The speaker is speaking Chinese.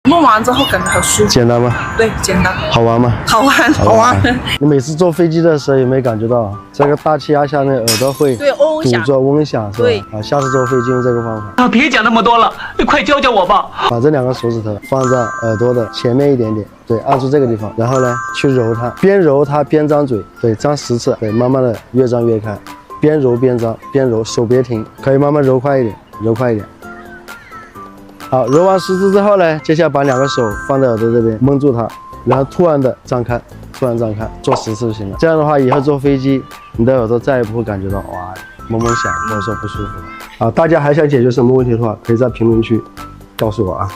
弄完之后感觉好舒服。简单吗？对，简单。好玩吗？好玩，好玩。你每次坐飞机的时候有没有感觉到这个大气压下面耳朵会对，嗡嗡响。堵着嗡响是吧？对。啊，下次坐飞机用这个方法。啊，别讲那么多了，你快教教我吧。把这2个手指头放在耳朵的前面一点点，对，按住这个地方，然后呢去揉它，边揉它边张嘴，对，张10次，对，慢慢的越张越开，边揉边张，边揉手别停，可以慢慢揉快一点，揉快一点。好，揉完10次之后呢，接下来把2个手放在耳朵这边蒙住它，然后突然的张开，突然张开，做10次就行了。这样的话，以后坐飞机，你的耳朵再也不会感觉到哇嗡嗡响或者说不舒服了。啊，大家还想解决什么问题的话，可以在评论区告诉我啊。